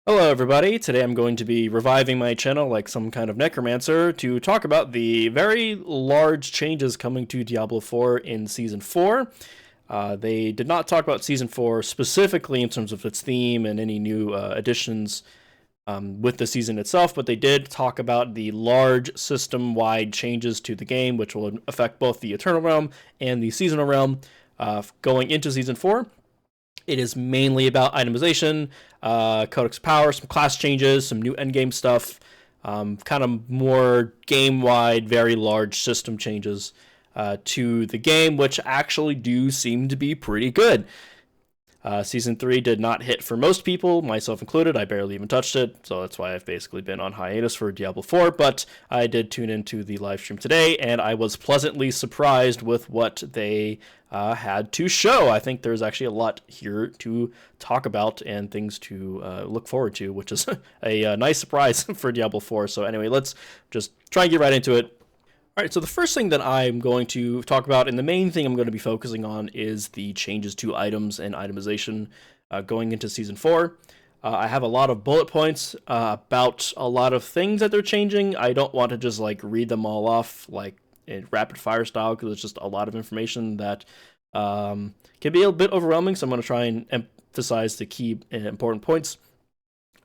Hello everybody, today I'm going to be reviving my channel like some kind of necromancer to talk about the very large changes coming to Diablo 4 in Season 4. They did not talk about Season 4 specifically in terms of its theme and any new additions with the season itself, but they did talk about the large system-wide changes to the game, which will affect both the Eternal Realm and the Seasonal Realm going into Season 4. It is mainly about itemization, Codex power, some class changes, some new endgame stuff, kind of more game-wide, very large system changes to the game, which actually do seem to be pretty good. Season 3 did not hit for most people, myself included. I barely even touched it, so that's why I've basically been on hiatus for Diablo 4, but I did tune into the live stream today, and I was pleasantly surprised with what they had to show. I think there's actually a lot here to talk about and things to look forward to, which is a nice surprise for Diablo 4. So anyway, let's just try and get right into it. All right, so the first thing that I'm going to talk about, and the main thing I'm going to be focusing on, is the changes to items and itemization going into Season 4. I have a lot of bullet points about a lot of things that they're changing. I don't want to just like read them all off like in rapid fire style because it's just a lot of information that can be a bit overwhelming, so I'm going to try and emphasize the key and important points.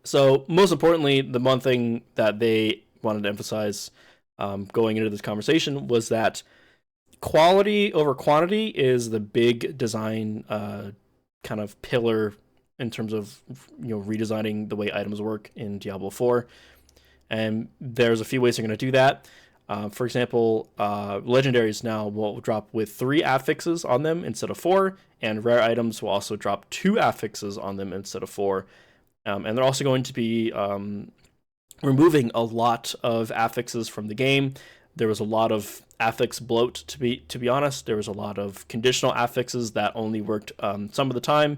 So most importantly, the one thing that they wanted to emphasize going into this conversation was that quality over quantity is the big design kind of pillar in terms of redesigning the way items work in Diablo 4. And there's a few ways they're going to do that. For example, legendaries now will drop with 3 affixes on them instead of 4, and rare items will also drop 2 affixes on them instead of 4. And they're also going to be removing a lot of affixes from the game. There was a lot of affix bloat, to be honest. There was a lot of conditional affixes that only worked some of the time,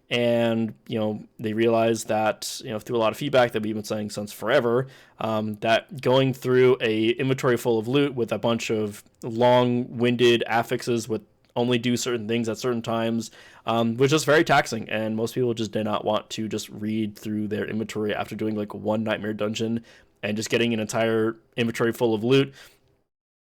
and they realized that through a lot of feedback that we've been saying since forever, that going through a inventory full of loot with a bunch of long-winded affixes with only do certain things at certain times was just very taxing, and most people just did not want to just read through their inventory after doing like one nightmare dungeon and just getting an entire inventory full of loot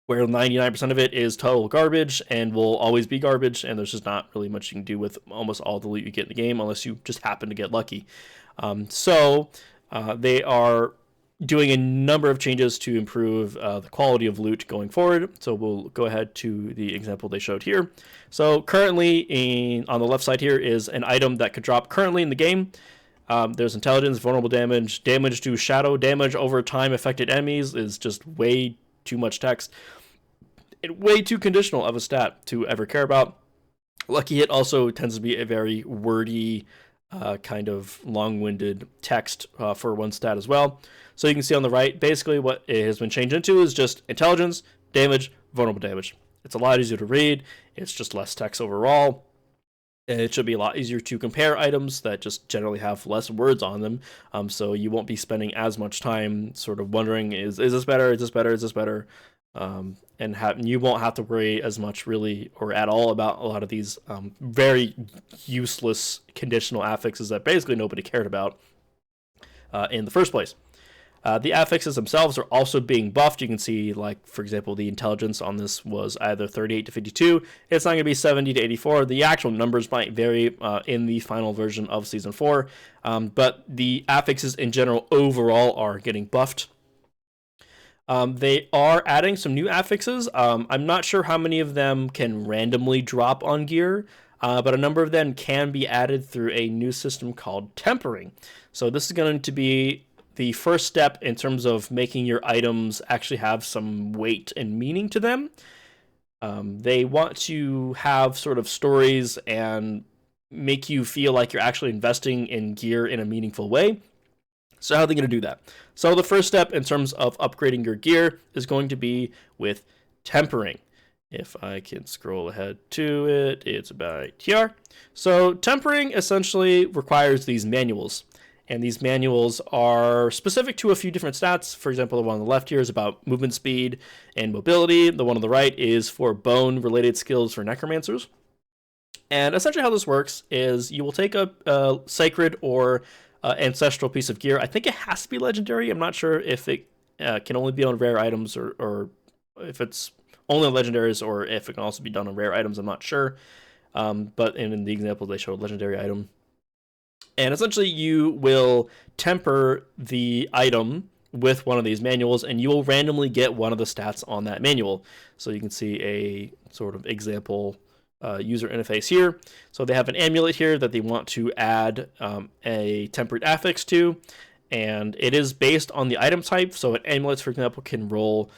where 99% of it is total garbage and will always be garbage, and there's just not really much you can do with almost all the loot you get in the game unless you just happen to get lucky. So they are doing a number of changes to improve the quality of loot going forward. So we'll go ahead to the example they showed here. So currently on the left side here is an item that could drop currently in the game. There's intelligence, vulnerable damage, damage to shadow, damage over time affected enemies is just way too much text. And way too conditional of a stat to ever care about. Lucky Hit also tends to be a very wordy kind of long-winded text for one stat as well. So you can see on the right, basically what it has been changed into is just intelligence, damage, vulnerable damage. It's a lot easier to read. It's just less text overall. And it should be a lot easier to compare items that just generally have less words on them. So you won't be spending as much time sort of wondering, is this better? Is this better? Is this better? And you won't have to worry as much really or at all about a lot of these very useless conditional affixes that basically nobody cared about in the first place. The affixes themselves are also being buffed. You can see, like, for example, the intelligence on this was either 38 to 52. It's not going to be 70 to 84. The actual numbers might vary in the final version of Season 4, but the affixes in general overall are getting buffed. They are adding some new affixes. I'm not sure how many of them can randomly drop on gear, but a number of them can be added through a new system called tempering. So this is going to be the first step in terms of making your items actually have some weight and meaning to them. They want to have sort of stories and make you feel like you're actually investing in gear in a meaningful way. So how are they going to do that? So the first step in terms of upgrading your gear is going to be with tempering. If I can scroll ahead to it, it's about here. So tempering essentially requires these manuals. And these manuals are specific to a few different stats. For example, the one on the left here is about movement speed and mobility. The one on the right is for bone-related skills for necromancers. And essentially how this works is you will take a sacred or ancestral piece of gear. I think it has to be legendary. I'm not sure if it can only be on rare items or if it's only on legendaries or if it can also be done on rare items. I'm not sure. But in the example, they show a legendary item. And essentially, you will temper the item with one of these manuals, and you will randomly get one of the stats on that manual. So you can see a sort of example user interface here. So they have an amulet here that they want to add a tempered affix to, and it is based on the item type. So an amulet, for example, can roll.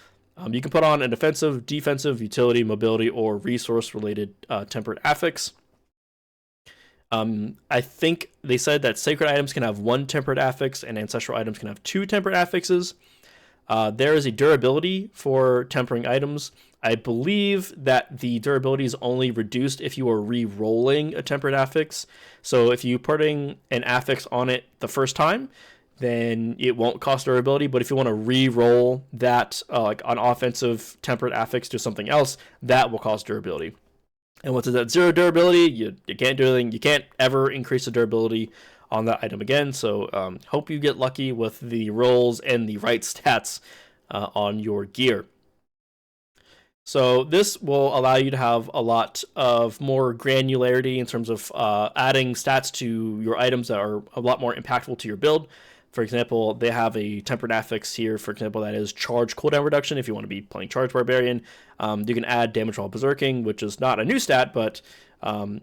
You can put on an offensive, defensive, utility, mobility, or resource-related tempered affix. I think they said that sacred items can have 1 tempered affix and ancestral items can have 2 tempered affixes. There is a durability for tempering items. I believe that the durability is only reduced if you are re-rolling a tempered affix. So if you're putting an affix on it the first time, then it won't cost durability. But if you want to re-roll that, like an offensive tempered affix to something else, that will cost durability. And once it's at 0 durability, you can't do anything. You can't ever increase the durability on that item again. So hope you get lucky with the rolls and the right stats on your gear. So this will allow you to have a lot of more granularity in terms of adding stats to your items that are a lot more impactful to your build. For example, they have a tempered affix here, for example, that is charge cooldown reduction. If you want to be playing Charge Barbarian, you can add damage while berserking, which is not a new stat, but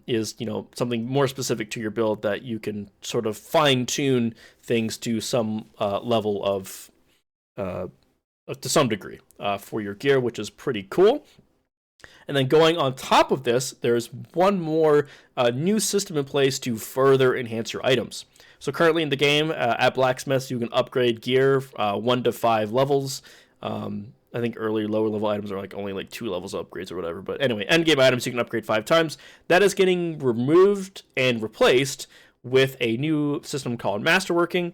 is something more specific to your build that you can sort of fine-tune things to some level of, to some degree, for your gear, which is pretty cool. And then going on top of this, there's one more new system in place to further enhance your items. So currently in the game, at Blacksmiths, you can upgrade gear 1 to 5 levels. I think lower level items are only 2 levels of upgrades or whatever. But anyway, endgame items you can upgrade 5 times. That is getting removed and replaced with a new system called Masterworking.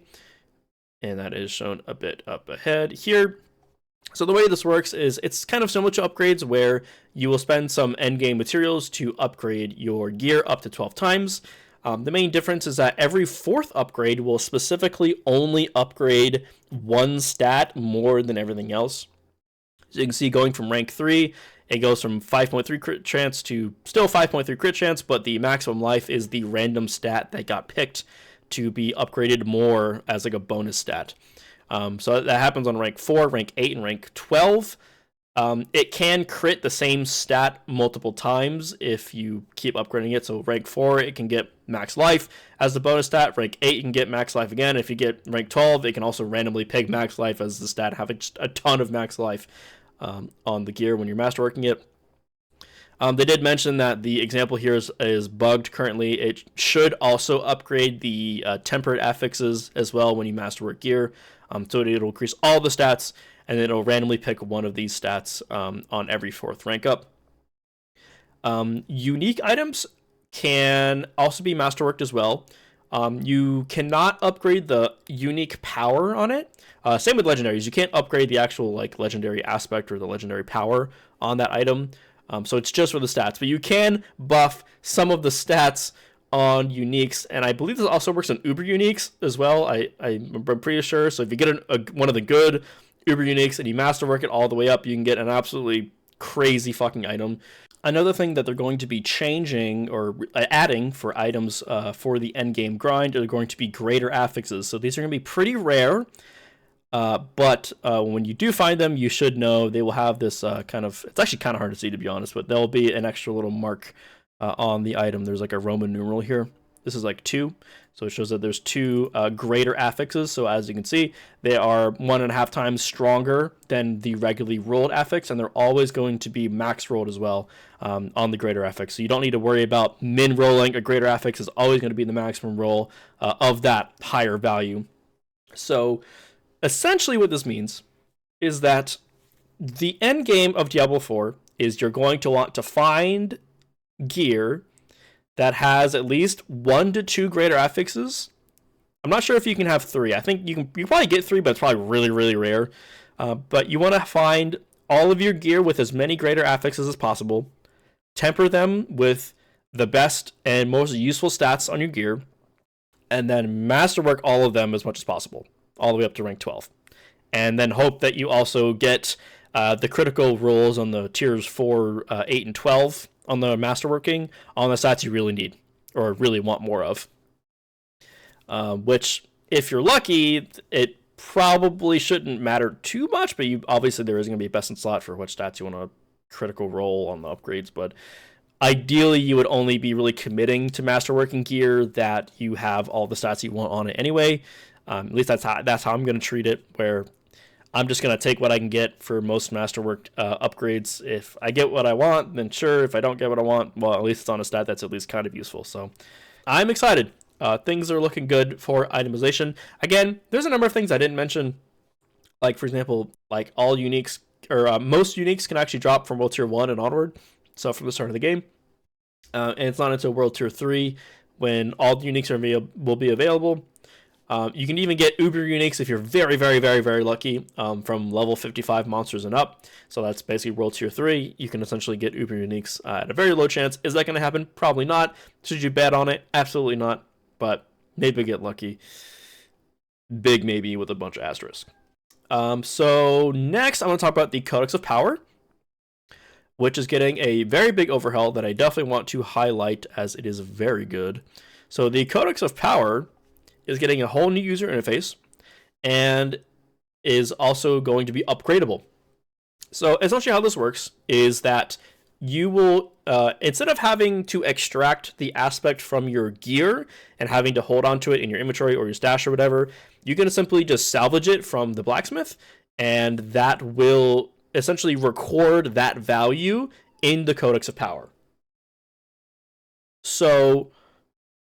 And that is shown a bit up ahead here. So the way this works is it's kind of similar to upgrades where you will spend some endgame materials to upgrade your gear up to 12 times. The main difference is that every 4th upgrade will specifically only upgrade 1 stat more than everything else. So you can see going from rank 3, it goes from 5.3 crit chance to still 5.3 crit chance, but the maximum life is the random stat that got picked to be upgraded more as a bonus stat. So that happens on rank 4, rank 8, and rank 12. It can crit the same stat multiple times if you keep upgrading it. So rank 4, it can get max life as the bonus stat. Rank 8, you can get max life again. If you get rank 12, it can also randomly pick max life as the stat, having just a ton of max life on the gear when you're masterworking it. They did mention that the example here is bugged currently. It should also upgrade the tempered affixes as well when you masterwork gear. So it'll increase all the stats, and then it'll randomly pick one of these stats on every 4th rank up. Unique items can also be masterworked as well. You cannot upgrade the unique power on it. Same with legendaries. You can't upgrade the actual legendary aspect or the legendary power on that item. So it's just for the stats. But you can buff some of the stats on uniques, and I believe this also works on uber uniques as well. I'm pretty sure. So if you get one of the good uber uniques and you masterwork it all the way up, you can get an absolutely crazy fucking item. Another thing that they're going to be changing or adding for items for the endgame grind are going to be greater affixes. So these are going to be pretty rare, but when you do find them, you should know they will have this it's actually kind of hard to see, to be honest, but there'll be an extra little mark on the item. There's a Roman numeral here. This is 2, so it shows that there's 2 greater affixes. So as you can see, they are 1.5 times stronger than the regularly rolled affix, and they're always going to be max rolled as well on the greater affix. So you don't need to worry about min rolling. A greater affix is always going to be the maximum roll of that higher value. So essentially what this means is that the end game of Diablo 4 is you're going to want to find gear that has at least 1 to 2 greater affixes. I'm not sure if you can have 3. I think you probably get 3, but it's probably really, really rare. But you want to find all of your gear with as many greater affixes as possible, temper them with the best and most useful stats on your gear, and then masterwork all of them as much as possible, all the way up to rank 12. And then hope that you also get the critical rolls on the tiers 4, 8, and 12 on the masterworking on the stats you really need or really want more of. Which, if you're lucky, it probably shouldn't matter too much, but obviously there is going to be a best in slot for which stats you want to critical roll on the upgrades, but ideally you would only be really committing to masterworking gear that you have all the stats you want on it anyway. At least that's how I'm going to treat it, where I'm just going to take what I can get for most masterwork upgrades. If I get what I want, then sure. If I don't get what I want, well, at least it's on a stat that's at least kind of useful. So I'm excited. Things are looking good for itemization. Again, there's a number of things I didn't mention. Like, for example, like all uniques, or most uniques can actually drop from World Tier 1 and onward. So from the start of the game. And it's not until World Tier 3 when all the uniques will be available. You can even get uber uniques if you're very, very, very, very lucky from level 55 monsters and up. So that's basically World Tier 3. You can essentially get uber uniques at a very low chance. Is that going to happen? Probably not. Should you bet on it? Absolutely not. But maybe get lucky. Big maybe with a bunch of asterisks. So next, I'm going to talk about the Codex of Power, which is getting a very big overhaul that I definitely want to highlight as it is very good. So the Codex of Power is getting a whole new user interface and is also going to be upgradable. So essentially how this works is that you will, instead of having to extract the aspect from your gear and having to hold on to it in your inventory or your stash or whatever, you can simply just salvage it from the blacksmith, and that will essentially record that value in the Codex of Power. So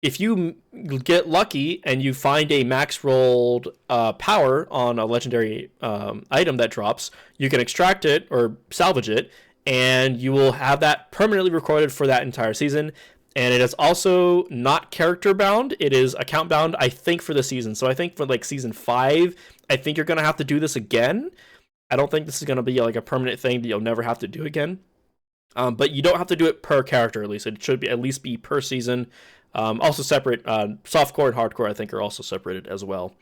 if you get lucky and you find a max rolled power on a legendary item that drops, you can extract it or salvage it, and you will have that permanently recorded for that entire season. And it is also not character bound. It is account bound, I think, for the season. So I think for like season 5, I think you're going to have to do this again. I don't think this is going to be like a permanent thing that you'll never have to do again. But you don't have to do it per character, at least. It should be at least be per season. Also separate, softcore and hardcore, I think, are also separated as well.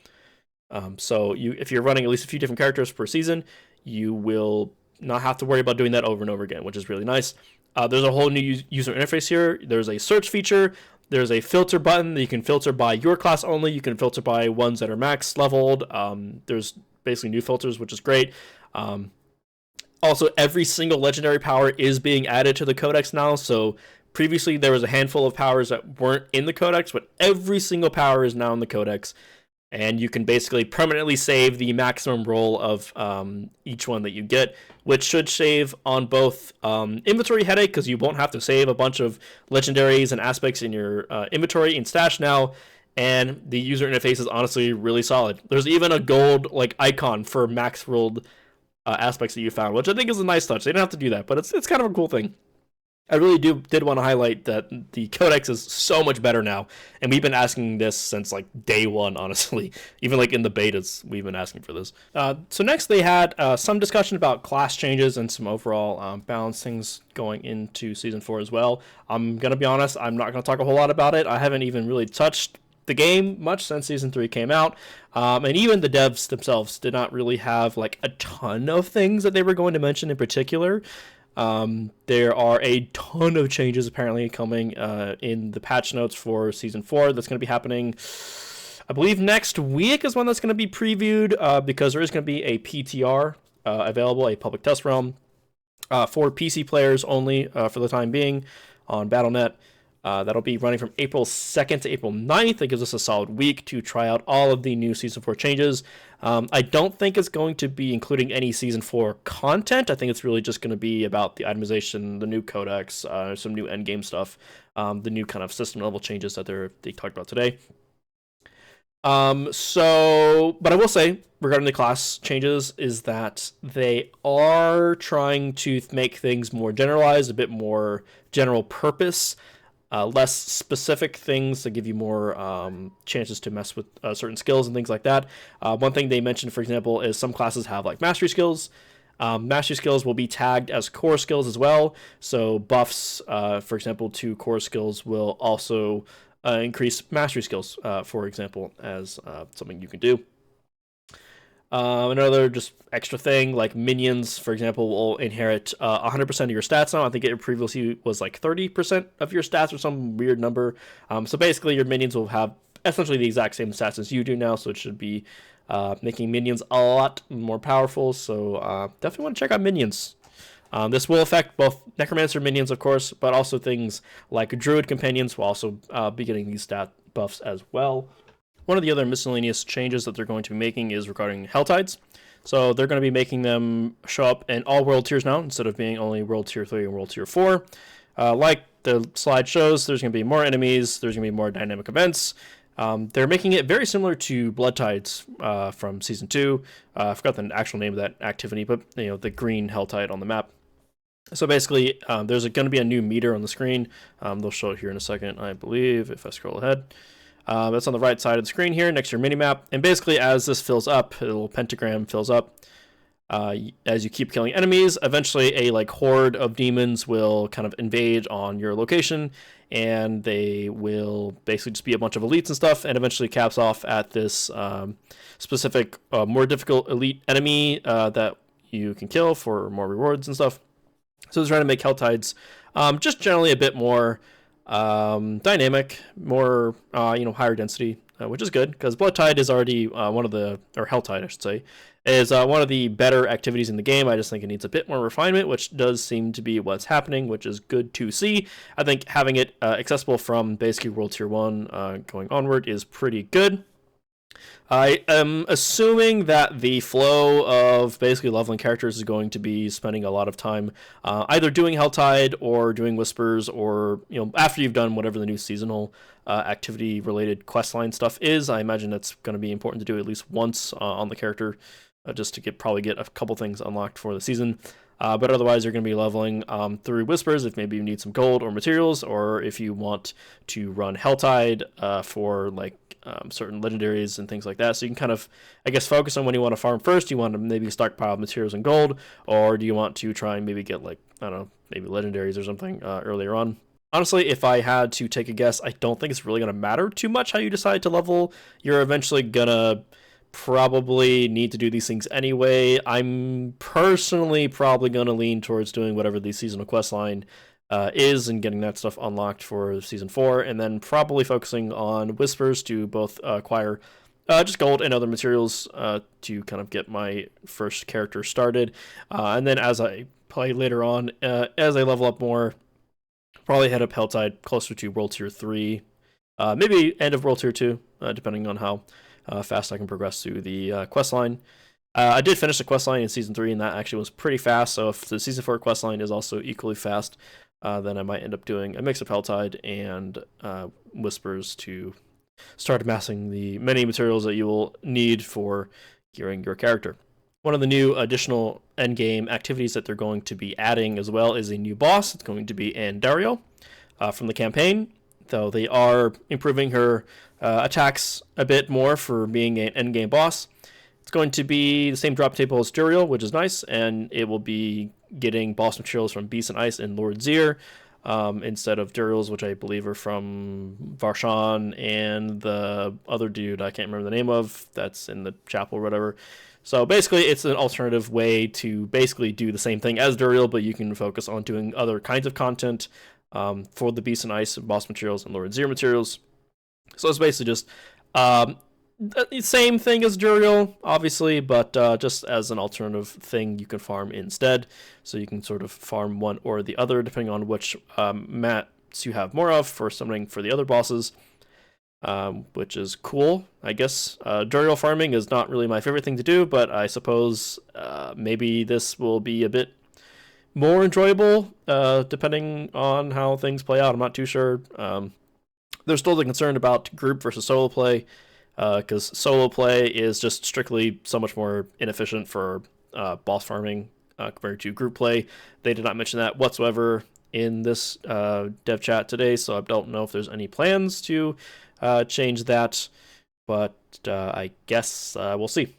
So if you're running at least a few different characters per season, you will not have to worry about doing that over and over again, which is really nice. There's a whole new user interface here. There's a search feature. There's a filter button that you can filter by your class only. You can filter by ones that are max leveled. There's basically new filters, which is great. Also, every single legendary power is being added to the Codex now. So previously there was a handful of powers that weren't in the Codex, but every single power is now in the Codex. And you can basically permanently save the maximum roll of each one that you get, which should save on both inventory headache, because you won't have to save a bunch of legendaries and aspects in your inventory and stash now. And the user interface is honestly really solid. There's even a gold icon for max rolled aspects that you found, which I think is a nice touch. They don't have to do that, but it's kind of a cool thing. I really did want to highlight that the Codex is so much better now, and we've been asking this since like day one, honestly. Even like in the betas, we've been asking for this. So next they had some discussion about class changes and some overall balance things going into Season 4 as well. I'm going to be honest, I'm not going to talk a whole lot about it. I haven't even really touched the game much since Season 3 came out, and even the devs themselves did not really have like a ton of things that they were going to mention in particular. There are a ton of changes apparently coming in the patch notes for Season 4 that's going to be happening, I believe next week is when that's going to be previewed, because there is going to be a PTR available, a public test realm, for PC players only for the time being on Battle.net. That'll be running from April 2nd to April 9th. It gives us a solid week to try out all of the new Season 4 changes. I don't think it's going to be including any Season 4 content. I think it's really just going to be about the itemization, the new codex, some new endgame stuff, the new kind of system level changes that they talked about today. But I will say, regarding the class changes, is that they are trying to make things more generalized, a bit more general purpose. Less specific things to give you more chances to mess with certain skills and things like that. One thing they mentioned, for example, is some classes have like mastery skills. Mastery skills will be tagged as core skills as well. So buffs, for example, to core skills will also increase mastery skills, for example, as something you can do. Another just extra thing, like minions, for example, will inherit 100% of your stats now. I think it previously was like 30% of your stats or some weird number. So basically, your minions will have essentially the exact same stats as you do now, so it should be making minions a lot more powerful. So definitely want to check out minions. This will affect both Necromancer minions, of course, but also things like Druid companions will also be getting these stat buffs as well. One of the other miscellaneous changes that they're going to be making is regarding Helltides. So they're going to be making them show up in all world tiers now, instead of being only world tier 3 and world tier 4. Like the slide shows, there's going to be more enemies, there's going to be more dynamic events. They're making it very similar to Blood Tides from Season 2. I forgot the actual name of that activity, but the green Helltide on the map. So basically, there's going to be a new meter on the screen. They'll show it here in a second, I believe, if I scroll ahead. That's on the right side of the screen here, next to your minimap. And basically, as this fills up, a little pentagram fills up. As you keep killing enemies, eventually a horde of demons will kind of invade on your location, and they will basically just be a bunch of elites and stuff, and eventually caps off at this specific, more difficult elite enemy that you can kill for more rewards and stuff. So they're trying to make Helltides just generally a bit more dynamic, more higher density, which is good, because Blood Tide is already one of the, or Helltide I should say, is one of the better activities in the game. I just think it needs a bit more refinement, which does seem to be what's happening, which is good to see. I think having it accessible from basically World Tier 1 going onward is pretty good. I am assuming that the flow of basically leveling characters is going to be spending a lot of time either doing Helltide or doing Whispers, or after you've done whatever the new seasonal activity related questline stuff is. I imagine that's going to be important to do at least once on the character, just to probably get a couple things unlocked for the season. But otherwise, you're going to be leveling through Whispers if maybe you need some gold or materials, or if you want to run Helltide for certain legendaries and things like that. So you can kind of, I guess, focus on when you want to farm first. You want to maybe stockpile materials and gold, or do you want to try and maybe get maybe legendaries or something earlier on? Honestly, if I had to take a guess, I don't think it's really going to matter too much how you decide to level. You're eventually going to probably need to do these things anyway. I'm personally probably going to lean towards doing whatever the seasonal questline is, and getting that stuff unlocked for Season 4, and then probably focusing on Whispers to both acquire just gold and other materials to kind of get my first character started. And then as I play later on, as I level up more, probably head up Helltide closer to World Tier 3, maybe end of World Tier 2, depending on how fast I can progress through the questline. I did finish the questline in Season 3, and that actually was pretty fast, so if the Season 4 questline is also equally fast, then I might end up doing a mix of Helltide and Whispers to start amassing the many materials that you will need for gearing your character. One of the new additional endgame activities that they're going to be adding as well is a new boss. It's going to be Andario from the campaign, though they are improving her attacks a bit more for being an endgame boss. It's going to be the same drop table as Duriel, which is nice, and it will be getting boss materials from Beast and Ice and Lord Zir, instead of Duriel's, which I believe are from Varshan and the other dude I can't remember the name of, that's in the chapel or whatever. So basically, it's an alternative way to basically do the same thing as Duriel, but you can focus on doing other kinds of content for the Beast and Ice boss materials and Lord Zir materials. So it's basically just the same thing as Duriel, obviously, but just as an alternative thing you can farm instead. So you can sort of farm one or the other, depending on which mats you have more of for summoning for the other bosses, which is cool, I guess. Duriel farming is not really my favorite thing to do, but I suppose maybe this will be a bit more enjoyable, depending on how things play out. I'm not too sure. There's still the concern about group versus solo play, because solo play is just strictly so much more inefficient for boss farming compared to group play. They did not mention that whatsoever in this dev chat today, so I don't know if there's any plans to change that, but I guess we'll see.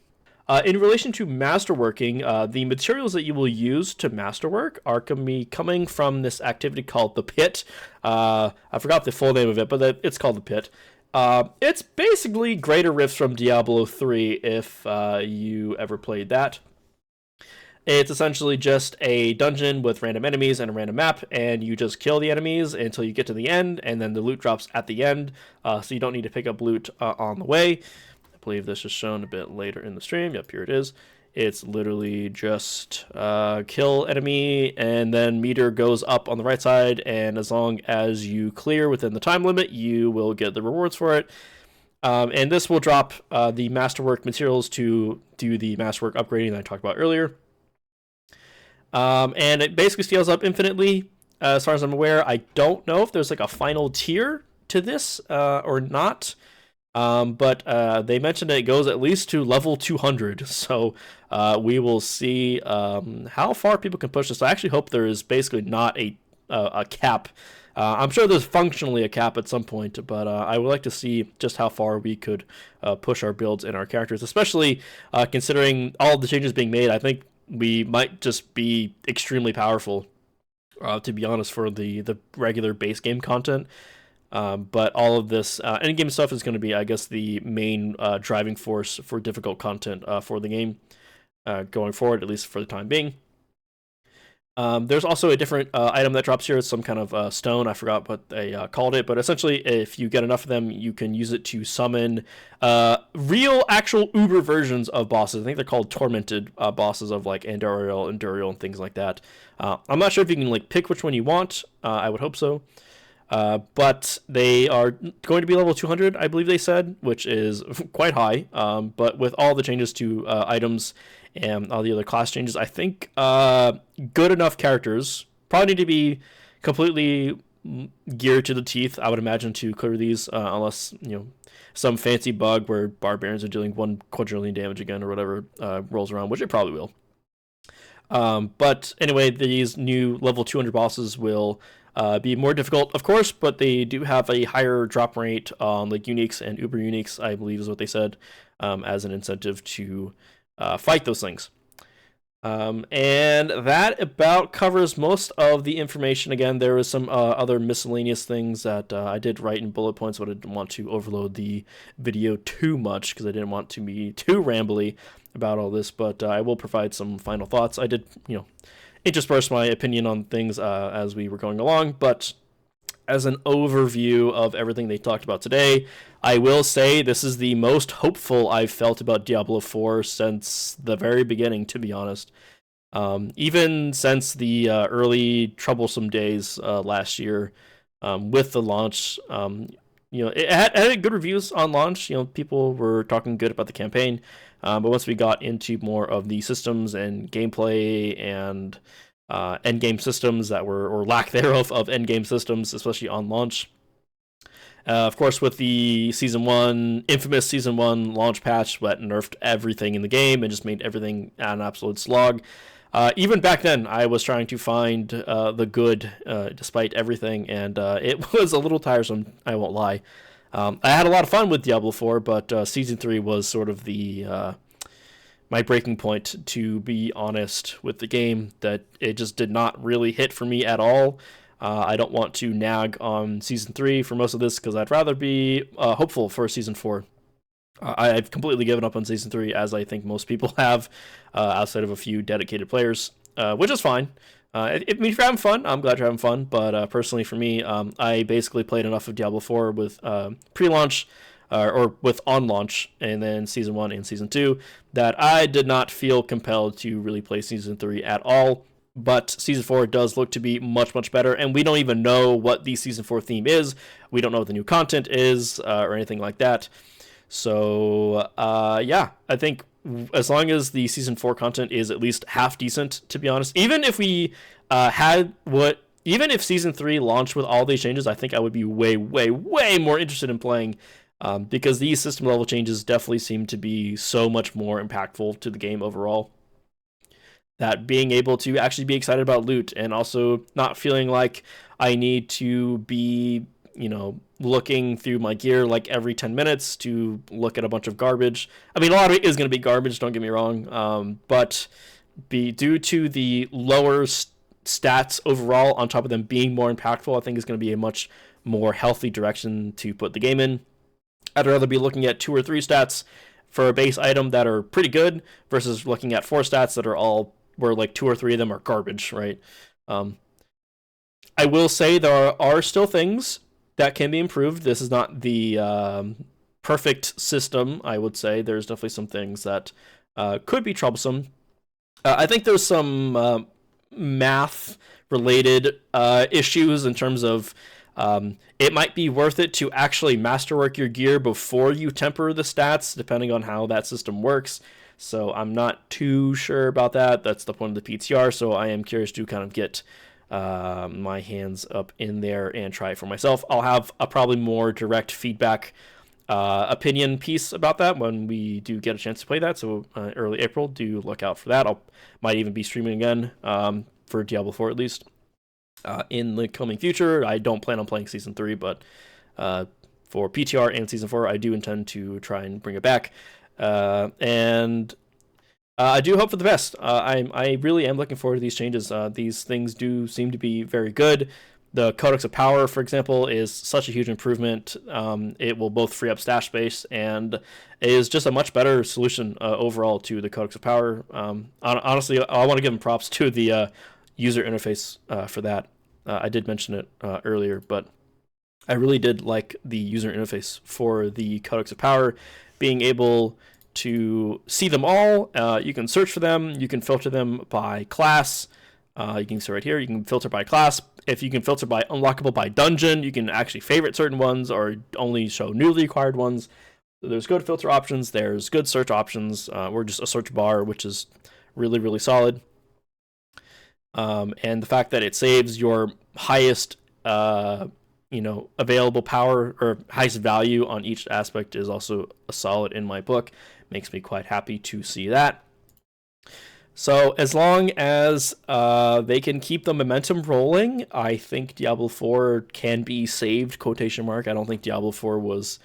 In relation to masterworking, the materials that you will use to masterwork are going to be coming from this activity called the Pit. I forgot the full name of it, but it's called the Pit. It's basically greater riffs from Diablo 3 if you ever played that. It's essentially just a dungeon with random enemies and a random map, and you just kill the enemies until you get to the end, and then the loot drops at the end, so you don't need to pick up loot on the way. I believe this is shown a bit later in the stream. Yep, here it is. It's literally just kill enemy, and then meter goes up on the right side, and as long as you clear within the time limit, you will get the rewards for it. And this will drop the Masterwork materials to do the Masterwork upgrading that I talked about earlier. And it basically scales up infinitely, as far as I'm aware. I don't know if there's like a final tier to this or not. But they mentioned it goes at least to level 200, so we will see how far people can push this. I actually hope there is basically not a cap. I'm sure there's functionally a cap at some point, but I would like to see just how far we could push our builds and our characters, especially considering all the changes being made. I think we might just be extremely powerful, to be honest, for the regular base game content. But all of this endgame stuff is going to be, I guess, the main driving force for difficult content for the game going forward, at least for the time being. There's also a different item that drops here. It's some kind of stone. I forgot what they called it. But essentially, if you get enough of them, you can use it to summon real, actual Uber versions of bosses. I think they're called tormented bosses of like Andariel, and things like that. I'm not sure if you can like pick which one you want. I would hope so. But they are going to be level 200, I believe they said, which is quite high. But with all the changes to items and all the other class changes, I think good enough characters probably need to be completely geared to the teeth, I would imagine, to clear these, unless, some fancy bug where barbarians are dealing 1 quadrillion damage again or whatever rolls around, which it probably will. But anyway, these new level 200 bosses will be more difficult, of course, but they do have a higher drop rate on like uniques and uber uniques, I believe is what they said, as an incentive to fight those things. And that about covers most of the information. Again, there was some other miscellaneous things that I did write in bullet points, but I didn't want to overload the video too much because I didn't want to be too rambly about all this, but I will provide some final thoughts. I did, intersperse my opinion on things as we were going along, but as an overview of everything they talked about today, I will say this is the most hopeful I've felt about Diablo 4 since the very beginning, to be honest. Even since the early troublesome days last year with the launch. It had good reviews on launch. People were talking good about the campaign. But once we got into more of the systems and gameplay and endgame systems that were, or lack thereof of endgame systems, especially on launch. Of course, with the infamous Season 1 launch patch that nerfed everything in the game and just made everything an absolute slog. Even back then, I was trying to find the good despite everything, and it was a little tiresome, I won't lie. I had a lot of fun with Diablo 4, but Season 3 was sort of my breaking point, to be honest, with the game, that it just did not really hit for me at all. I don't want to nag on Season 3 for most of this, because I'd rather be hopeful for Season 4. I've completely given up on Season 3, as I think most people have, outside of a few dedicated players, which is fine. If you're having fun, I'm glad you're having fun, but personally for me, I basically played enough of Diablo 4 with pre-launch, or with on launch, and then Season 1 and Season 2, that I did not feel compelled to really play Season 3 at all. But Season 4 does look to be much, much better, and we don't even know what the Season 4 theme is. We don't know what the new content is, or anything like that. So, I think as long as the Season 4 content is at least half decent, to be honest, even if we even if Season 3 launched with all these changes, I think I would be way, way, way more interested in playing, because these system level changes definitely seem to be so much more impactful to the game overall. That being able to actually be excited about loot, and also not feeling like I need to be you know, looking through my gear like every 10 minutes to look at a bunch of garbage. I mean, a lot of it is going to be garbage, don't get me wrong, but due to the lower stats overall, on top of them being more impactful, I think is going to be a much more healthy direction to put the game in. I'd rather be looking at 2 or 3 stats for a base item that are pretty good versus looking at 4 stats that are all where like 2 or 3 of them are garbage, right? I will say there are still things that can be improved. This is not the perfect system, I would say. There's definitely some things that could be troublesome. I think there's some math-related issues in terms of it might be worth it to actually masterwork your gear before you temper the stats, depending on how that system works. So I'm not too sure about that. That's the point of the PTR, so I am curious to kind of get my hands up in there and try it for myself. I'll have a probably more direct feedback opinion piece about that when we do get a chance to play that. So early April, do look out for that. Might even be streaming again for Diablo 4 at least in the coming future. I don't plan on playing Season 3, but for PTR and Season 4, I do intend to try and bring it back. And I do hope for the best. I really am looking forward to these changes. These things do seem to be very good. The Codex of Power, for example, is such a huge improvement. It will both free up stash space and is just a much better solution overall to the Codex of Power. Honestly, I want to give them props to the user interface for that. I did mention it earlier, but I really did like the user interface for the Codex of Power, being able to see them all. You can search for them. You can filter them by class. You can see right here, you can filter by class. If you can filter by unlockable by dungeon, you can actually favorite certain ones or only show newly acquired ones. So there's good filter options. There's good search options. Or just a search bar, which is really, really solid. And the fact that it saves your highest, available power or highest value on each aspect is also a solid in my book. Makes me quite happy to see that. So as long as they can keep the momentum rolling, I think Diablo 4 can be saved, quotation mark. I don't think Diablo 4 was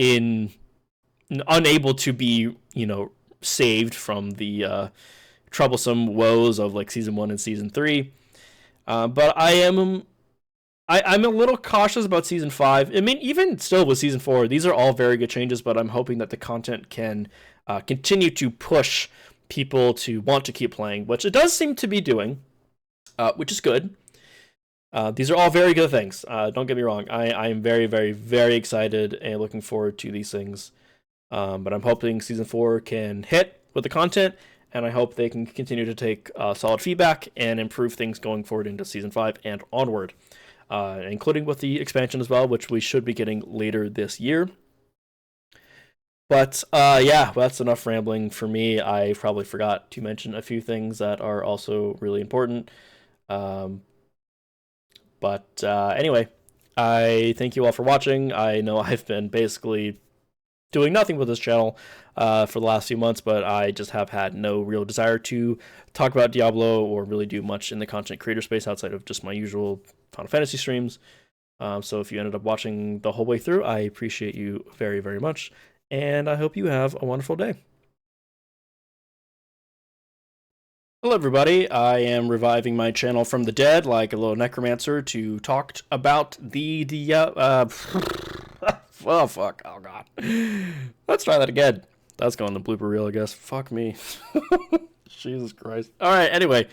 unable to be, saved from the troublesome woes of like Season 1 and Season 3. But I'm a little cautious about Season 5. I mean, even still with Season 4, these are all very good changes, but I'm hoping that the content can continue to push people to want to keep playing, which it does seem to be doing, which is good. These are all very good things. Don't get me wrong. I am very, very, very excited and looking forward to these things. But I'm hoping Season 4 can hit with the content, and I hope they can continue to take solid feedback and improve things going forward into Season 5 and onward, including with the expansion as well, which we should be getting later this year. But yeah, that's enough rambling for me. I probably forgot to mention a few things that are also really important. But anyway, I thank you all for watching. I know I've been basically doing nothing with this channel for the last few months, but I just have had no real desire to talk about Diablo or really do much in the content creator space outside of just my usual Final Fantasy streams. So if you ended up watching the whole way through, I appreciate you very, very much. And I hope you have a wonderful day. Hello everybody, I am reviving my channel from the dead like a little necromancer to talk about the oh fuck, oh god. Let's try that again. That's going to blooper reel, I guess. Fuck me. Jesus Christ. Alright, anyway.